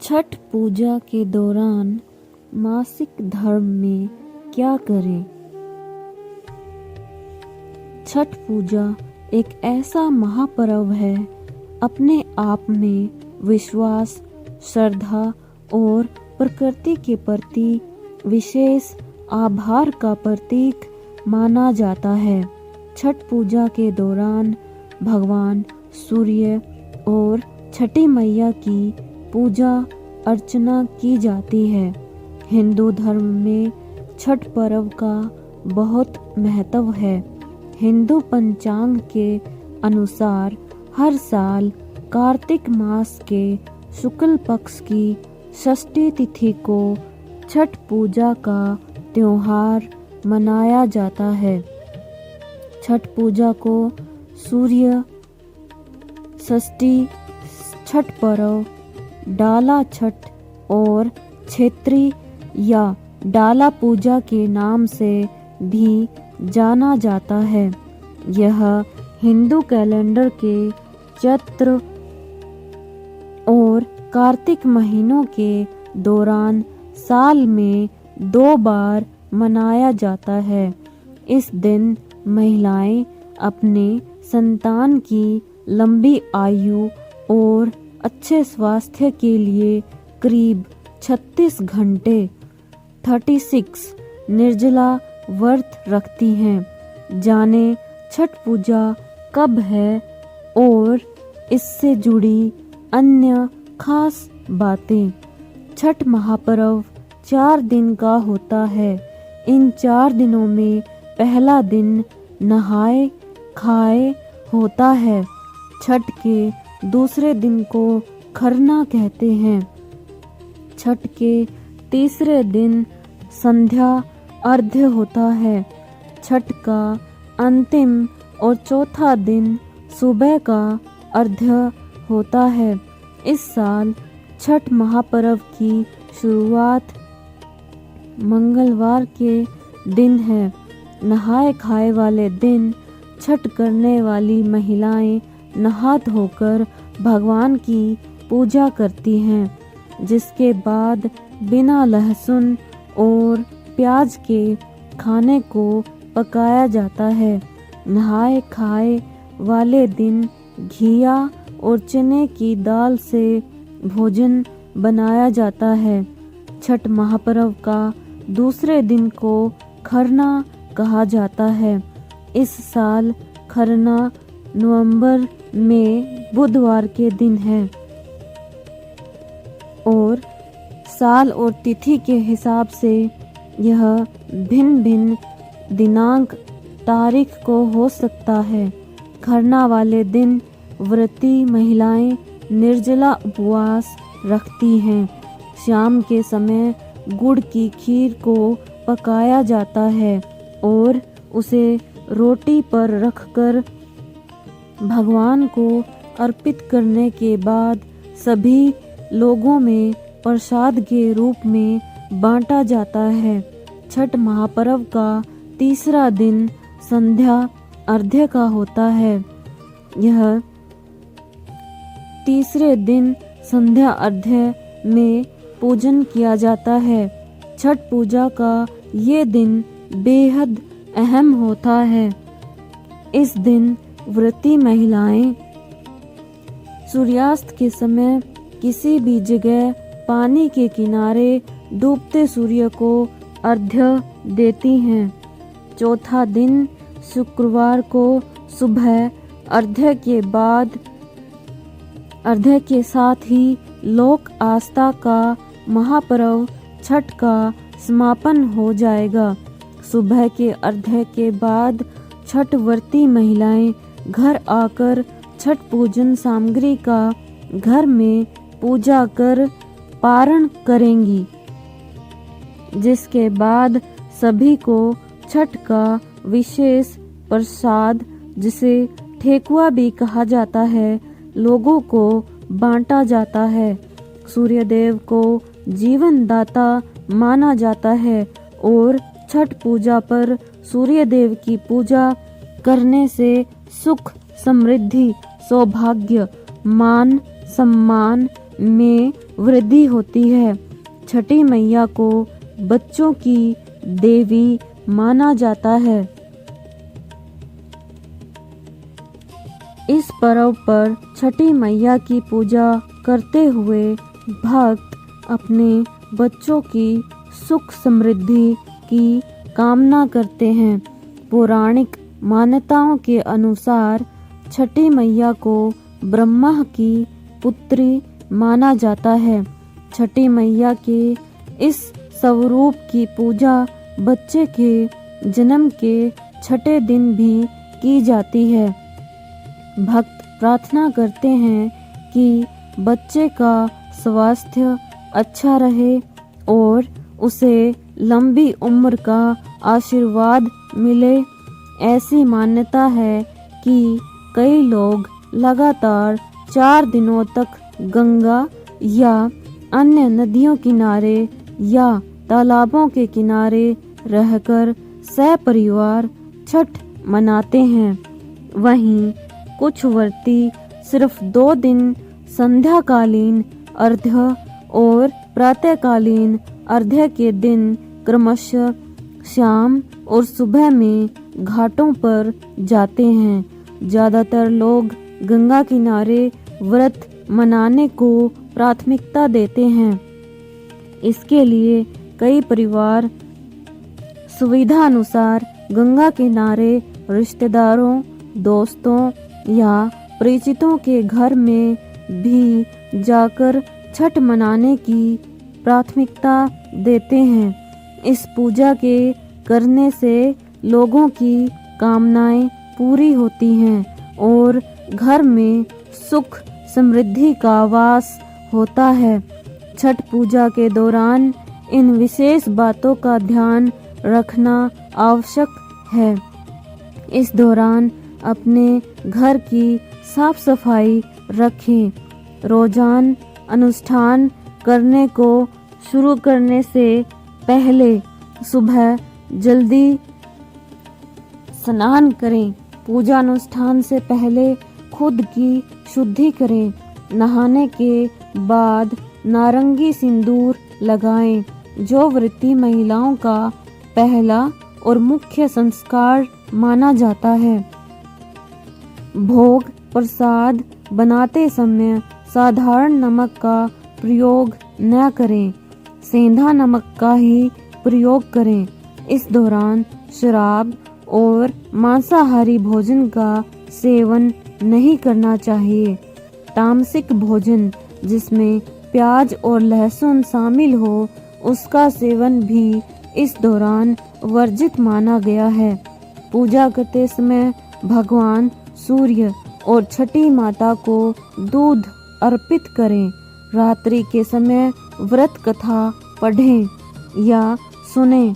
छठ पूजा के दौरान मासिक धर्म में क्या करें? छठ पूजा एक ऐसा महापर्व है, अपने आप में विश्वास, श्रद्धा और प्रकृति के प्रति विशेष आभार का प्रतीक माना जाता है। छठ पूजा के दौरान भगवान सूर्य और छठी मैया की पूजा अर्चना की जाती है। हिंदू धर्म में छठ पर्व का बहुत महत्व है। हिंदू पंचांग के अनुसार हर साल कार्तिक मास के शुक्ल पक्ष की षष्ठी तिथि को छठ पूजा का त्योहार मनाया जाता है। छठ पूजा को सूर्य षष्ठी, छठ पर्व, डाला छठ और क्षेत्री या डाला पूजा के नाम से भी जाना जाता है। यह हिंदू कैलेंडर के चैत्र और कार्तिक महीनों के दौरान साल में 2 बार मनाया जाता है। इस दिन महिलाएं अपने संतान की लंबी आयु और अच्छे स्वास्थ्य के लिए करीब 36 घंटे 36 निर्जला व्रत रखती हैं। जाने छठ पूजा कब है और इससे जुड़ी अन्य खास बातें। छठ महापर्व 4 दिन का होता है। इन 4 दिनों में पहला दिन नहाए खाए होता है। छठ के दूसरे दिन को खरना कहते हैं। छठ के तीसरे दिन संध्या अर्घ्य होता है। छठ का अंतिम और चौथा दिन सुबह का अर्घ्य होता है। इस साल छठ महापर्व की शुरुआत मंगलवार के दिन है। नहाए खाए वाले दिन छठ करने वाली महिलाएं नहा धोकर भगवान की पूजा करती हैं, जिसके बाद बिना लहसुन और प्याज के खाने को पकाया जाता है। नहाए खाए वाले दिन घिया और चने की दाल से भोजन बनाया जाता है। छठ महापर्व का दूसरे दिन को खरना कहा जाता है। इस साल खरना नवंबर में बुधवार के दिन है और साल और तिथि के हिसाब से यह भिन्न भिन्न दिनांक तारीख को हो सकता है। खरना वाले दिन व्रती महिलाएं निर्जला उपवास रखती हैं। शाम के समय गुड़ की खीर को पकाया जाता है और उसे रोटी पर रखकर भगवान को अर्पित करने के बाद सभी लोगों में प्रसाद के रूप में बांटा जाता है। छठ महापर्व का तीसरा दिन संध्या अर्घ्य का होता है। यह तीसरे दिन संध्या अर्घ्य में पूजन किया जाता है। छठ पूजा का ये दिन बेहद अहम होता है। इस दिन व्रती महिलाएं सूर्यास्त के समय किसी भी जगह पानी के किनारे डूबते सूर्य को अर्घ्य देती हैं। चौथा दिन शुक्रवार को सुबह अर्घ्य के बाद अर्घ्य के साथ ही लोक आस्था का महापर्व छठ का समापन हो जाएगा। सुबह के अर्घ्य के बाद छठ व्रती महिलाएं घर आकर छठ पूजन सामग्री का घर में पूजा कर पारण करेंगी, जिसके बाद सभी को छठ का विशेष प्रसाद, जिसे ठेकुआ भी कहा जाता है, लोगों को बांटा जाता है। सूर्यदेव को जीवन दाता माना जाता है और छठ पूजा पर सूर्यदेव की पूजा करने से सुख, समृद्धि, सौभाग्य, मान, सम्मान, में वृद्धि होती है। छठी मैया को बच्चों की देवी माना जाता है। इस पर्व पर छठी मैया की पूजा करते हुए भक्त अपने बच्चों की सुख समृद्धि की कामना करते हैं। पौराणिक मान्यताओं के अनुसार छठी मैया को ब्रह्मा की पुत्री माना जाता है। छठी मैया के इस स्वरूप की पूजा बच्चे के जन्म के छठे दिन भी की जाती है। भक्त प्रार्थना करते हैं कि बच्चे का स्वास्थ्य अच्छा रहे और उसे लंबी उम्र का आशीर्वाद मिले। ऐसी मान्यता है कि कई लोग लगातार 4 दिनों तक गंगा या अन्य नदियों किनारे या तालाबों के किनारे रहकर सपरिवार छठ मनाते हैं। वहीं कुछ व्रती सिर्फ 2 दिन संध्याकालीन अर्घ्य और प्रातःकालीन अर्घ्य के दिन क्रमशः शाम और सुबह में घाटों पर जाते हैं। ज्यादातर लोग गंगा किनारे व्रत मनाने को प्राथमिकता देते हैं। इसके लिए कई परिवार सुविधा अनुसार गंगा किनारे रिश्तेदारों, दोस्तों या परिचितों के घर में भी जाकर छठ मनाने की प्राथमिकता देते हैं। इस पूजा के करने से लोगों की कामनाएं पूरी होती हैं और घर में सुख समृद्धि का वास होता है। छठ पूजा के दौरान इन विशेष बातों का ध्यान रखना आवश्यक है। इस दौरान अपने घर की साफ सफाई रखें। रोजाना अनुष्ठान करने को शुरू करने से पहले सुबह जल्दी स्नान करें। पूजा अनुष्ठान से पहले खुद की शुद्धि करें। नहाने के बाद नारंगी सिंदूर लगाएं, जो व्रती महिलाओं का पहला और मुख्य संस्कार माना जाता है। भोग प्रसाद बनाते समय साधारण नमक का प्रयोग न करें, सेंधा नमक का ही प्रयोग करें। इस दौरान शराब और मांसाहारी भोजन का सेवन नहीं करना चाहिए। तामसिक भोजन जिसमें प्याज और लहसुन शामिल हो, उसका सेवन भी इस दौरान वर्जित माना गया है। पूजा करते समय भगवान सूर्य और छठी माता को दूध अर्पित करें। रात्रि के समय व्रत कथा पढ़ें या सुनें,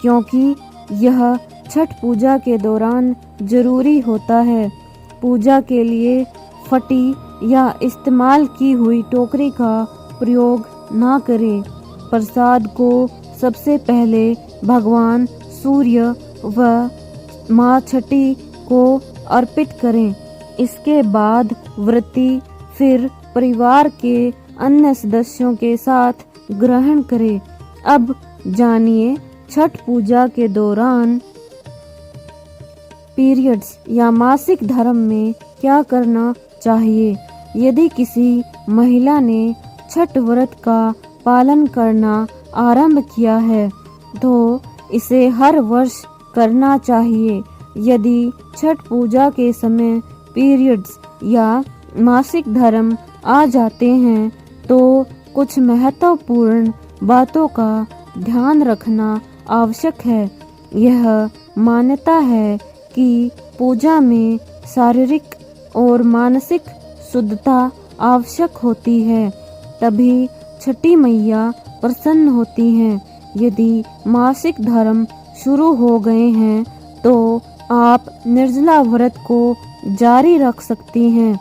क्योंकि यह छठ पूजा के दौरान जरूरी होता है। पूजा के लिए फटी या इस्तेमाल की हुई टोकरी का प्रयोग ना करें। प्रसाद को सबसे पहले भगवान सूर्य व माँ छठी को अर्पित करें। इसके बाद व्रती फिर परिवार के अन्य सदस्यों के साथ ग्रहण करें। अब जानिए छठ पूजा के दौरान पीरियड्स या मासिक धर्म में क्या करना चाहिए। यदि किसी महिला ने छठ व्रत का पालन करना आरंभ किया है तो इसे हर वर्ष करना चाहिए। यदि छठ पूजा के समय पीरियड्स या मासिक धर्म आ जाते हैं तो कुछ महत्वपूर्ण बातों का ध्यान रखना आवश्यक है। यह मान्यता है कि पूजा में शारीरिक और मानसिक शुद्धता आवश्यक होती है, तभी छठी मैया प्रसन्न होती हैं। यदि मासिक धर्म शुरू हो गए हैं तो आप निर्जला व्रत को जारी रख सकती हैं,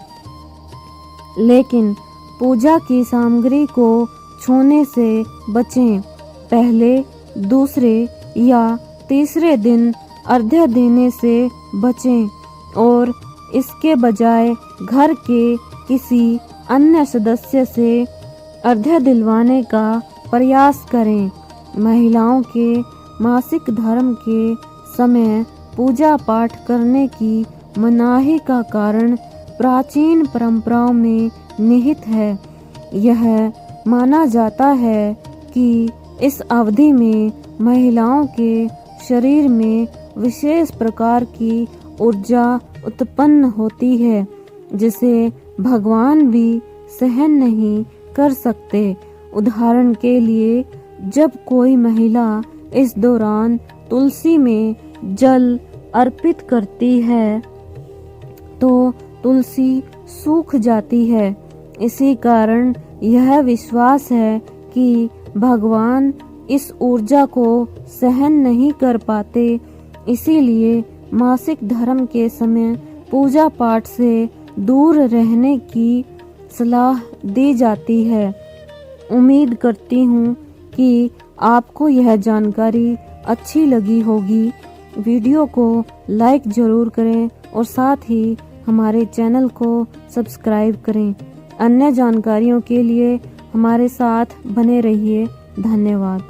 लेकिन पूजा की सामग्री को छूने से बचें। पहले, दूसरे या तीसरे दिन अर्घ्य देने से बचें और इसके बजाय घर के किसी अन्य सदस्य से अर्घ्य दिलवाने का प्रयास करें। महिलाओं के मासिक धर्म के समय पूजा पाठ करने की मनाही का कारण प्राचीन परंपराओं में निहित है। यह माना जाता है कि इस अवधि में महिलाओं के शरीर में विशेष प्रकार की ऊर्जा उत्पन्न होती है जिसे भगवान भी सहन नहीं कर सकते। उदाहरण के लिए, जब कोई महिला इस दौरान तुलसी में जल अर्पित करती है तो तुलसी सूख जाती है। इसी कारण यह विश्वास है कि भगवान इस ऊर्जा को सहन नहीं कर पाते, इसीलिए मासिक धर्म के समय पूजा पाठ से दूर रहने की सलाह दी जाती है। उम्मीद करती हूँ कि आपको यह जानकारी अच्छी लगी होगी। वीडियो को लाइक ज़रूर करें और साथ ही हमारे चैनल को सब्सक्राइब करें। अन्य जानकारियों के लिए हमारे साथ बने रहिए। धन्यवाद।